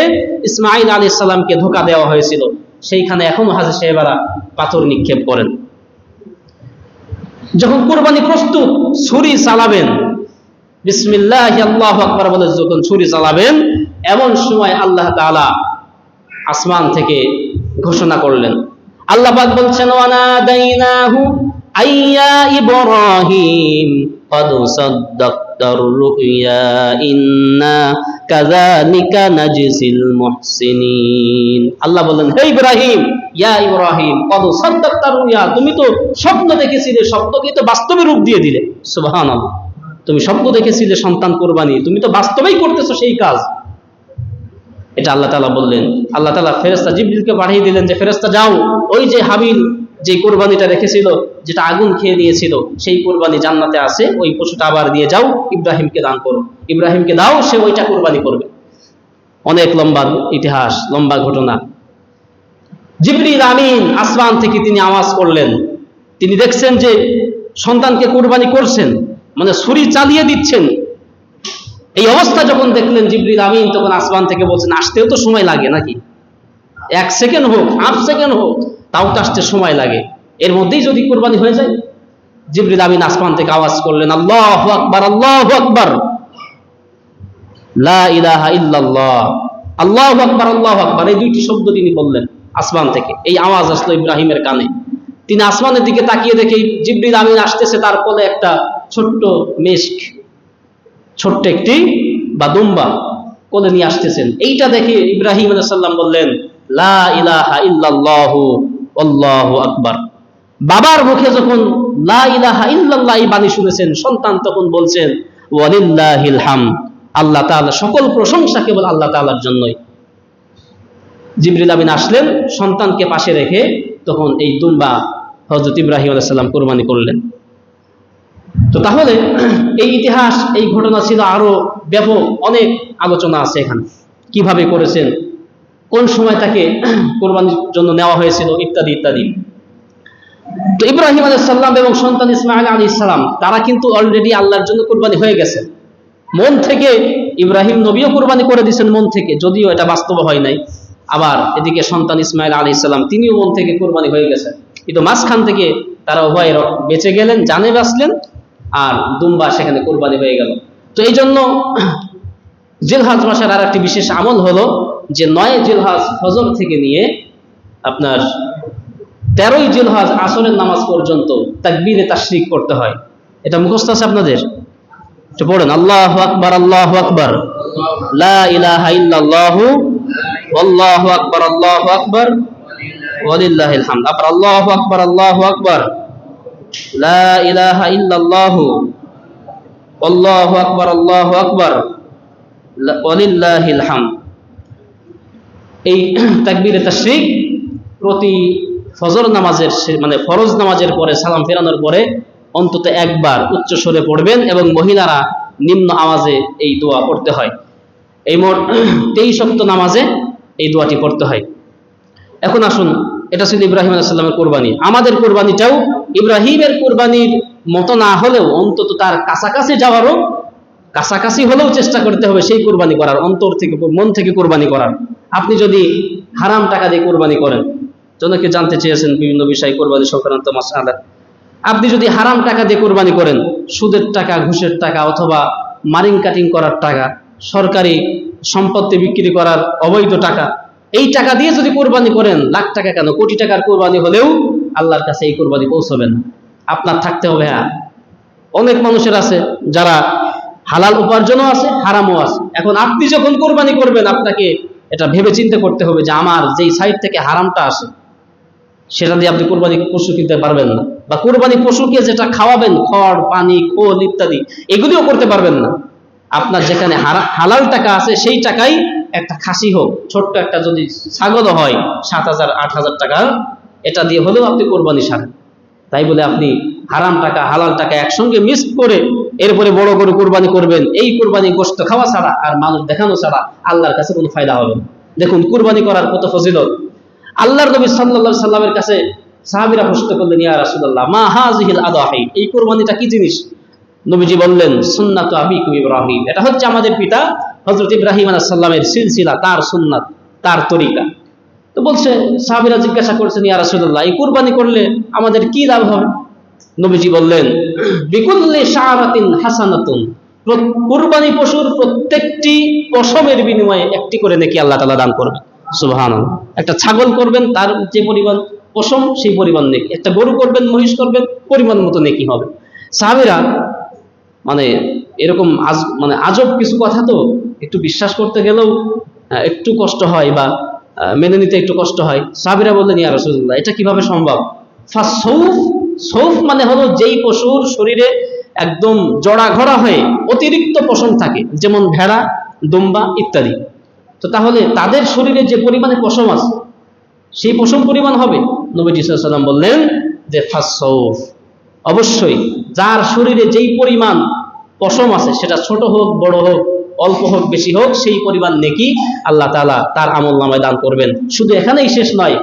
ইসমাঈল আলাইহিস সালামকে ধোঁকা দেওয়া হয়েছিল সেইখানে এখনো হাজী সাহেবেরা পাথর নিক্ষেপ করেন। যখন কুরবানি প্রস্তুত, ছুরি চালাবেন, বিসমিল্লাহ আল্লাহু আকবার বলে যখন ছুরি চালাবেন, এমন সময় আল্লাহ তাআলা আসমান থেকে ঘোষণা করলেন। আল্লাহ পাক বলছেন, ওয়ানাদাইনাহু আইয়া ইব্রাহিম قد صدقت الرؤيا إنا كذلك نجزي المحسنين। আল্লাহ বললেন, হে ইব্রাহিম, ইয়া ইব্রাহিম قد صدقت الرؤيا, তুমি তো স্বপ্ন দেখেছিলে, স্বপ্নকে তো বাস্তবে রূপ দিয়ে দিলে। সুবহানাল্লাহ, তুমি স্বপ্ন দেখেছিলে সন্তান কুরবানি, তুমি তো বাস্তবেই করতেছো সেই কাজ। এটা আল্লাহ তাআলা বললেন। আল্লাহ তাআলা ফেরেশতা জিবরিলকে পাঠিয়ে দিলেন যে, ফেরেশতা যাও, ওই যে হাবিল যে কুরবানিটা রেখেছিল, যেটা আগুন খেয়ে নিয়েছিল, সেই কুরবানি জান্নাতে আছে, ওই পশুটা আবার দিয়ে যাও, ইব্রাহিমকে দান করো, ইব্রাহিমকে দাও, সে ওইটা কুরবানি করবে। অনেক লম্বা ইতিহাস, লম্বা ঘটনা। জিবরিল আমিন আসমান থেকে তিনি আওয়াজ করলেন, তিনি দেখছেন যে সন্তানকে কুরবানি করছেন, মানে ছুরি চালিয়ে দিচ্ছেন। এই অবস্থা যখন দেখলেন জিবরিল আমিন, তখন আসমান থেকে বলছেন, আসতেও তো সময় লাগে নাকি, 1 সেকেন্ড হোক, 8 সেকেন্ড হোক, তাও তো আসতে সময় লাগে, এর মধ্যেই যদি কুরবানি হয়ে যায়। জিবরিল আমিন আসমান থেকে আওয়াজ করলেন, আল্লাহু আকবার, আল্লাহু আকবার, লা ইলাহা ইল্লাল্লাহ, আল্লাহু আকবার, আল্লাহু আকবার, এই দুইটি শব্দ তিনি বললেন আসমান থেকে। এই আওয়াজ আসলো ইব্রাহিমের কানে। তিনি আসমানের দিকে তাকিয়ে দেখে জিবরিল আমিন আসতেছে, তার কোলে একটা ছোট্ট মেশক, ছোট্ট একটি বা দুম্বা কোলে নিয়ে আসতেছেন। এইটা দেখে ইব্রাহিম আলাইহিস সালাম বললেন, লা ইলাহা ইল্লাল্লাহু আল্লাহু আকবার। বাবার মুখে যখন লা ইলাহা ইল্লাল্লাহ এই বাণী শুনেছেন, সন্তান তখন বলছেন, ওয়ালিল্লাহিল হামদ, আল্লাহ তাআলা, সকল প্রশংসা কেবল আল্লাহ তাআলার জন্যই। জিবরিল আমিন আসলেন, সন্তানকে পাশে রেখে তখন এই দুম্বা হযরত ইব্রাহিম আলাইহিস সালাম কুরবানি করলেন। তো তাহলে এই ইতিহাস, এই ঘটনা ছিল আরো ব্যাপক, অনেক আলোচনা আছে এখানে, কিভাবে করেছেন, কোন সময় তাকে কোরবানির জন্য নেওয়া হয়েছিল, ইত্যাদি ইত্যাদি। তো ইব্রাহিম আলাইহিস সালাম এবং সন্তান ইসমাঈল আলাইহিস সালাম, তারা কিন্তু অলরেডি আল্লাহর জন্য কোরবানি হয়ে গেছে মন থেকে। ইব্রাহিম নবীও কোরবানি করে দিয়েছেন মন থেকে, যদিও এটা বাস্তব হয় নাই। আবার এদিকে সন্তান ইসমাঈল আলাইহিস সালাম, তিনিও মন থেকে কোরবানি হয়ে গেছেন, কিন্তু মাঝখান থেকে তারা উভয়ে বেঁচে গেলেন, জানে বাঁচলেন, আর দুম্বা সেখানে কোরবানি হয়ে গেল। তো এই জন্য জিলহজ মাসের আর একটি বিশেষ আমল হলো যে 9 জিলহজ ফজর থেকে নিয়ে আপনার 13ই জিলহজ আসরের নামাজ পর্যন্ত তাকবীরে তাশরিক করতে হয়। এটা মুখস্থ আছে আপনাদের? একটু পড়েন, আল্লাহু আকবার, আল্লাহু আকবার, লা ইলাহা ইল্লাল্লাহু আল্লাহু আকবার, আল্লাহু আকবার, ওয়ালিল্লাহিল হামদ। আবার আল্লাহু আকবার, আল্লাহু আকবার, লা ইলাহা ইল্লাল্লাহু আল্লাহু আকবার, আল্লাহু আকবার, ওয়ালিল্লাহিল হামদ। এই তাকবীরে তাশরিক প্রতি ফজর নামাজের, মানে ফরজ নামাজের পরে সালাম ফেরানোর পরে অন্তত একবার উচ্চ স্বরে পড়বেন, এবং মহিলারা নিম্ন আওয়াজে এই দোয়া পড়তে হয়। এই মোট 23 ওয়াক্ত নামাজে এই দোয়াটি পড়তে হয়। এখন আসুন, এটা ছিল ইব্রাহিম আলাইহিস সালামের কুরবানি। আমাদের কুরবানিটাও ইব্রাহিমের কুরবানির মতো না হলেও অন্তত তার কাছাকাছি যাওয়ারও, কাছাকাছি হলেও চেষ্টা করতে হবে সেই কুরবানি করার, অন্তর থেকে, মন থেকে কুরবানি করার। আপনি যদি হারাম টাকা দিয়ে কুরবানি করেন, জনকে জানতে চেয়েছেন বিভিন্ন বিষয় কুরবানি সংক্রান্ত মাসআলা, আপনি যদি হারাম টাকা দিয়ে কুরবানি করেন, সুদের টাকা, ঘুষের টাকা, অথবা মারিং কাটিং করার টাকা, সরকারি সম্পত্তি বিক্রি করার অবৈধ টাকা, এই টাকা দিয়ে যদি কুরবানি করেন, লাখ টাকা কেন, কোটি টাকার কুরবানি হলেও আল্লাহর কাছে এই কুরবানি পৌঁছবে না। আপনার থাকতে হবে। হ্যাঁ, অনেক মানুষের আছে যারা হালাল উপার্জনও আছে, হারামও আছে। এখন আপনি যখন কুরবানি করবেন, আপনাকে এটা ভেবে চিন্তে করতে হবে যে আমার যেই সাইড থেকে হারামটা আসে, সেটা দিয়ে আপনি কুরবানি পশু কিনতে পারবেন না, বা কুরবানি পশুকে যেটা খাওয়াবেন, খড়, পানি, খোল ইত্যাদি, এগুলিও করতে পারবেন না। আপনার যেখানে হালাল টাকা আছে, সেই টাকাই একটা খাসি হোক, ছোট্ট একটা যদি ছাগলও হয় 7,000 8,000 টাকা, এটা দিয়ে হলেও আপনি কোরবানি সারেন। তাই বলে আপনি হারাম টাকা হালাল টাকা একসঙ্গে মিক্স করে এরপরে বড় বড় কোরবানি করবেন, এই কোরবানি গোশত খাওয়া ছাড়া আর মানুষ দেখানো ছাড়া আল্লাহর কাছে কোনো ফায়দা হবে না। দেখুন কুরবানি করার কত ফজিলত। আল্লাহর নবী সাল্লাল্লাহু আলাইহি সাল্লামের কাছে সাহাবীরা প্রশ্ন করলেন, ইয়া রাসূলুল্লাহ, মা হাযিহিল আদাহি, এই কুরবানিটা কি জিনিস? নবীজি বললেন, সুন্নাতু আবিকুম ইব্রাহিম, এটা হচ্ছে আমাদের পিতা হযরত ইব্রাহিম আলাইহিস সালামের সিলসিলা, তার সুন্নাত, তার তরিকা। তো বলছে, সাহাবীরা জিজ্ঞাসা করছেন, ইয়া রাসূলুল্লাহ, এই কুরবানি করলে আমাদের কি লাভ হবে? নবীজি বললেন, বিকুল্লি শাআরাতিন হাসানাতুন, কুরবানি পশুর প্রত্যেকটি পশমের বিনিময়ে একটি করে নেকি আল্লাহ তাআলা দান করবেন। সুবহানাল্লাহ। একটা ছাগল করবেন, তার যে পরিমাণ পশম সেই পরিমাণ নেকি। একটা গরু করবেন, মহিষ করবেন, পরিমাণ মতো নেকি হবে। সাহাবীরা মানে এরকম মানে আজব কিছু কথা তো একটু বিশ্বাস করতে গেলেও একটু কষ্ট হয়, বা মেনে নিতে একটু কষ্ট হয়। সাহাবীরা বললেন, ইয়া রাসূলুল্লাহ, এটা কিভাবে সম্ভব? ফাসৌফ, সৌফ মানে হলো যেই পশুর শরীরে একদম জড়া ঘড়া হয়ে অতিরিক্ত পশম থাকে, যেমন ভেড়া, দুম্বা ইত্যাদি। তো তাহলে তাদের শরীরে যে পরিমাণে পশম আছে সেই পশম পরিমাণ হবে? নবীজি সাল্লাল্লাহু আলাইহি ওয়াসাল্লাম বললেন যে ফাসৌফ, অবশ্যই যার শরীরে যেই পরিমাণ পশম আছে, সেটা ছোট হোক বড় হোক, অল্প হোক বেশি হোক, সেই পরিমাণ নেকি আল্লাহ তাআলা তার আমলনামায় দান করবেন। শুধু এখানেই শেষ নয়,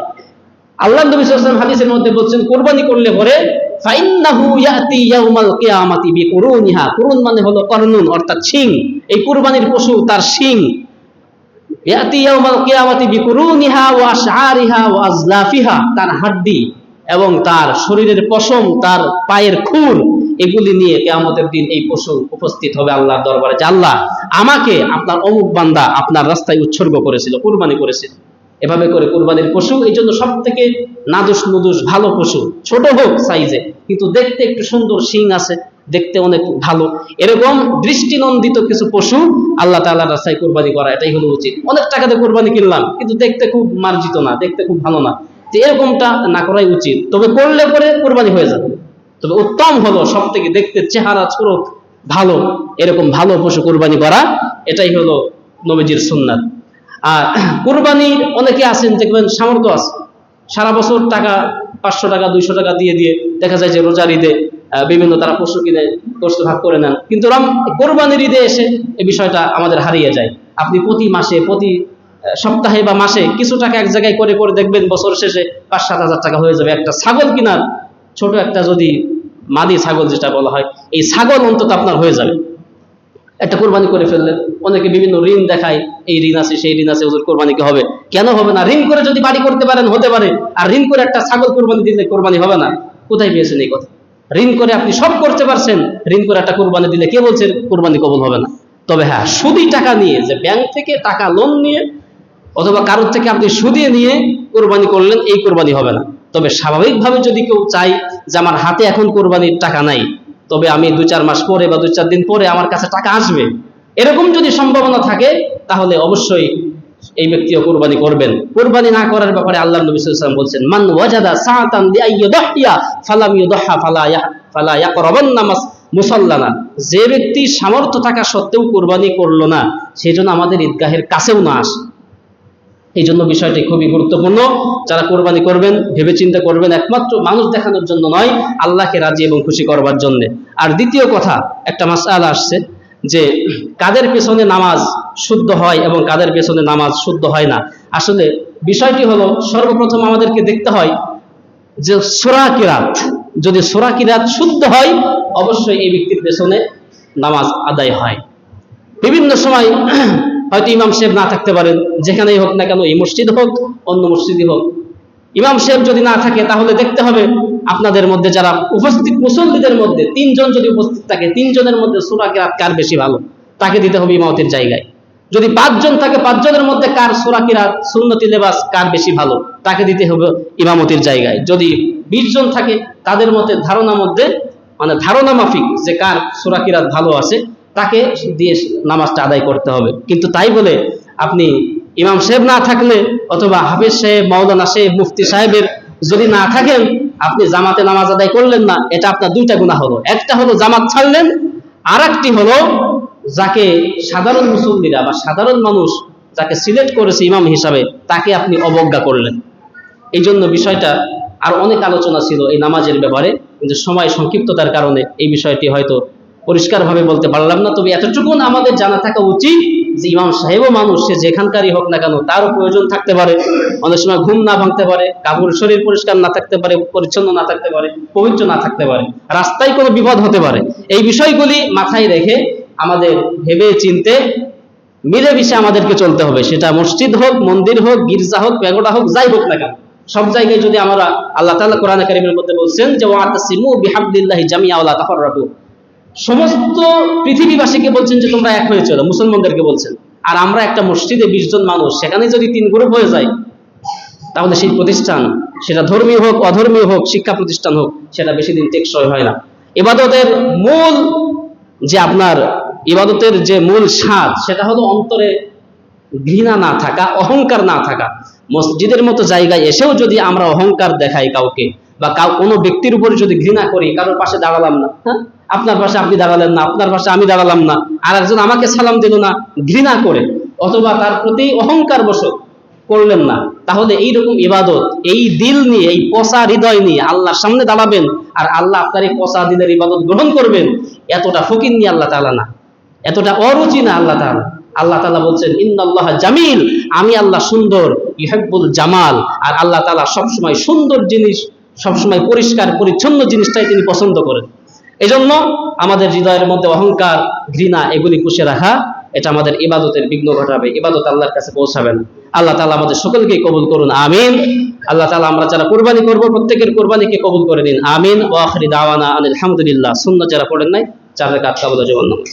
আল্লাহ নবী সাল্লাল্লাহু আলাইহি ওয়াসাল্লাম হাদিসের মধ্যে বলছেন, কুরবানি করলে পরে ফাইন্নাহু ইয়াতি ইয়াউমাল কিয়ামাতি বিকুরুনিহা, কুরুন মানে হলো কর্নুন অর্থাৎ শিং, এই কুরবানির পশু তার শিং, ইয়াতি ইয়াউমাল কিয়ামাতি বিকুরুনিহা ওয়া আশআরিহা ওয়া আজলাফিহা, তার হাড্ডি এবং তার শরীরের পশম, তার পায়ের খুর, এগুলি নিয়ে কিয়ামতের দিন এই পশু উপস্থিত হবে আল্লাহর দরবারে, যে আল্লাহ, আমাকে আপনার অমুক বান্দা আপনার রাস্তায় উৎসর্গ করেছিল, কুরবানি করেছিল। এভাবে করে কুরবানির পশু এই জন্য সব থেকে নাদুস নুদুস ভালো পশু, ছোট হোক সাইজে কিন্তু দেখতে একটু সুন্দর, শিং আছে, দেখতে অনেক ভালো, এরকম দৃষ্টিনন্দিত কিছু পশু আল্লাহ তাআলার রাস্তায় কুরবানি করা, এটাই হলো উচিত। অনেক টাকাতে কুরবানি কিনলাম কিন্তু দেখতে খুব মার্জিত না, দেখতে খুব ভালো না, যে এরকমটা না করাই উচিত। তবে করলে পরে কুরবানি হয়ে যাবে। তবে উত্তম হলো সব থেকে দেখতে চেহারা চোরক ভালো, এরকম ভালো পশু কুরবানি করা, এটাই হলো নবীজির সুন্নাত। আর কুরবানির অনেকে আছেন দেখবেন সামর্থ্য আছে, সারা বছর টাকা 500 টাকা 200 টাকা দিয়ে দিয়ে দেখা যায় যে রোজার ঈদে বিভিন্ন তারা পশু কিনে গোশত ভাগ করে নেন, কিন্তু কোরবানির ঈদে এসে এই বিষয়টা আমাদের হারিয়ে যায়। আপনি প্রতি মাসে, প্রতি সপ্তাহে বা মাসে কিছু টাকা এক জায়গায় করে করে দেখবেন বছর শেষে 5-7 হাজার টাকা হয়ে যাবে একটা ছাগল কেনার, ছোট একটা যদি মাদি ছাগল যেটা বলা হয়, এই ছাগল অন্তত আপনার হয়ে যাবে একটা কোরবানি করে ফেললেন। অনেকে বিভিন্ন ঋণ দেখায়, এই ঋণ আছে সেই ঋণ আছে, হুজুর কোরবানি কি হবে? কেন হবে না? ঋণ করে যদি বাড়ি করতে পারেন হতে পারে, আর ঋণ করে একটা ছাগল কোরবানি দিলে কোরবানি হবে না? কোথায় পেয়েছেন এই কথা? ঋণ করে আপনি সব করতে পারছেন, ঋণ করে একটা কোরবানি দিলে কে বলছে কোরবানি কবুল হবে না? তবে হ্যাঁ, সুদি টাকা নিয়ে, যে ব্যাংক থেকে টাকা লোন নিয়ে অথবা কারোর থেকে আপনি সুদিয়ে নিয়ে কোরবানি করলেন, এই কোরবানি হবে না। তবে স্বাভাবিকভাবে যদি কেউ চাই যে আমার হাতে এখন কোরবানির টাকা নাই, তবে আমি 2-4 মাস পরে বা 2-4 দিন পরে আমার কাছে টাকা আসবে, এরকম যদি সম্ভাবনা থাকে, তাহলে অবশ্যই এই ব্যক্তিও কোরবানি করবেন। কোরবানি না করার ব্যাপারে আল্লাহ নবী সাল্লাল্লাহু আলাইহি ওয়াসাল্লাম বলছেন, মান ওয়াজাদা সাআতান লিআইয়ুদহিয়া ফালাম ইউদহা ফালা ইয়াকরাবান্না মুসাল্লানা, যে ব্যক্তি সামর্থ্য থাকা সত্ত্বেও কোরবানি করলো না, সেজন্য আমাদের ঈদগাহের কাছেও না আসে। এই জন্য বিষয়টি খুবই গুরুত্বপূর্ণ। যারা কোরবানি করবেন ভেবে চিন্তা করবেন, একমাত্র মানুষ দেখানোর জন্য নয়, আল্লাহকে রাজি এবং খুশি করবার জন্য। আর দ্বিতীয় কথা, একটা মাসআলা আসছে যে কাদের পেছনে নামাজ শুদ্ধ হয় এবং কাদের পেছনে নামাজ শুদ্ধ হয় না। আসলে বিষয়টি হলো, সর্বপ্রথম আমাদেরকে দেখতে হয় যে সূরা কিরাত, যদি সূরা কিরাত শুদ্ধ হয়, অবশ্যই এই ব্যক্তির পেছনে নামাজ আদায় হয়। বিভিন্ন সময় হয়তো ইমাম সাহেব না থাকতে পারেন, যেখানেই হোক না কেন, এই মসজিদ হোক অন্য মসজিদই হোক, ইমাম সাহেব যদি না থাকে, তাহলে দেখতে হবে আপনাদের মধ্যে যারা উপস্থিত মুসল্লিদের মধ্যে 3 জন যদি উপস্থিত থাকে, 3 জনের মধ্যে সূরা কিরাত কার বেশি ভালো, তাকে দিতে হবে ইমামতির জায়গায়। যদি 5 জন থাকে, 5 জনের মধ্যে কার সূরা কিরাত সুন্নতি লেবাস কার বেশি ভালো, তাকে দিতে হবে ইমামতির জায়গায়। যদি 20 জন থাকে, তাদের মধ্যে ধারণা মাফিক যে কার সূরা কিরাত ভালো আছে, তাকে দিয়ে নামাজটা আদায় করতে হবে। কিন্তু তাই বলে আপনি ইমাম সাহেব না থাকলে, অথবা হাফেজ সাহেব, মাওলানা সাহেব, মুফতি সাহেবের যদি না থাকেন, আপনি জামাতে নামাজ আদায় করলেন না, এটা আপনার 2টা গুনাহ হলো। একটা হলো জামাত ছাড়লেন, আর একটি হলো যাকে সাধারণ মুসল্লিরা বা সাধারণ মানুষ যাকে সিলেক্ট করেছে ইমাম হিসাবে, তাকে আপনি অবজ্ঞা করলেন। এই জন্য বিষয়টা আর অনেক আলোচনা ছিল এই নামাজের ব্যাপারে, কিন্তু সময় সংক্ষিপ্ততার কারণে এই বিষয়টি হয়তো পরিষ্কারভাবে বলতে পারলাম না। তবে এতটুকুন আমাদের জানা থাকা উচিত যে ইমাম সাহেবও মানুষ, সে যেখানকারই হোক না কেন, তারও প্রয়োজন থাকতে পারে, অনেক সময় ঘুম না ভাঙতে পারে, কাপড় শরীর পরিষ্কার না থাকতে পারে, পরিচ্ছন্ন না থাকতে পারে, পবিত্র না থাকতে পারে, রাস্তায় কোনো বিপদ হতে পারে। এই বিষয়গুলি মাথায় রেখে আমাদের ভেবে চিনতে মিলেমিশে আমাদেরকে চলতে হবে। সেটা মসজিদ হোক, মন্দির হোক, গির্জা হোক, প্যাগোডা হোক, যাই হোক না কেন, সব জায়গায় যদি আমরা, আল্লাহ তাআলা কোরআনে কারীমের মধ্যে বলছেন যে ওয়াতাসিমু বিহাবলিল্লাহি জামিআ ওয়া লা তাফাররাকু, সমস্ত পৃথিবীবাসীকে বলছেন যে তোমরা এক হয়ে চলো, মুসলমানদেরকে বলছেন। আর আমরা একটা মসজিদে 20 জন মানুষ, সেখানে যদি 3 গ্রুপ হয়ে যায়, তাহলে সেই প্রতিষ্ঠান, সেটা ধর্মীয় হোক অধর্মীয় হোক, শিক্ষা প্রতিষ্ঠান হোক, সেটা বেশি দিন টেকসই হয় না। ইবাদতের মূল যে আপনার ইবাদতের যে মূল স্বাদ, সেটা হলো অন্তরে ঘৃণা না থাকা, অহংকার না থাকা। মসজিদের মতো জায়গায় এসেও যদি আমরা অহংকার দেখাই কাউকে, বা কোনো ব্যক্তির উপরে যদি ঘৃণা করি, কারোর পাশে দাঁড়ালাম না, হ্যাঁ, আপনার পাশে আপনি দাঁড়ালেন না, আপনার পাশে আমি দাঁড়ালাম না, আর একজন আমাকে সালাম দিল না, ঘৃণা করে, অথবা তার প্রতি অহংকার বশত করলেন না, তাহলে এইরকম ইবাদত, এই দিল নিয়ে, এই পচা হৃদয় নিয়ে আল্লাহর সামনে দাঁড়াবেন, আর আল্লাহ আপনার এই পচা দিলের ইবাদত গ্রহণ করবেন, এতটা ফকির নিয়ে আল্লাহ তাআলা না, এতটা অরুচি না আল্লাহ তাআলা। আল্লাহ তাআলা বলছেন ইন্নাল্লাহা জামিল, আমি আল্লাহ সুন্দর, ইউহিব্বুল জামাল, আর আল্লাহ তাআলা সবসময় সুন্দর জিনিস, সবসময় পরিষ্কার পরিচ্ছন্ন জিনিসটাই তিনি পছন্দ করেন। এজন্য আমাদের হৃদয়ের মধ্যে অহংকার, ঘৃণা এগুলি পুষে রাখা, এটা আমাদের ইবাদতের বিঘ্ন ঘটাবে, ইবাদত আল্লাহর কাছে পৌঁছাবে না। আল্লাহ তাআলা আমাদের সকলকেই কবুল করুন, আমিন। আল্লাহ তাআলা আমরা যারা কুরবানি করব, প্রত্যেকের কুরবানিকে কবুল করে নিন, আমিন। ওয়া আখিরি দাওয়ানা আনিল হামদুলিল্লাহ। সুন্নাত যারা পড়েন নাই, 4 রাকাত কাবুল জবান নামাজ।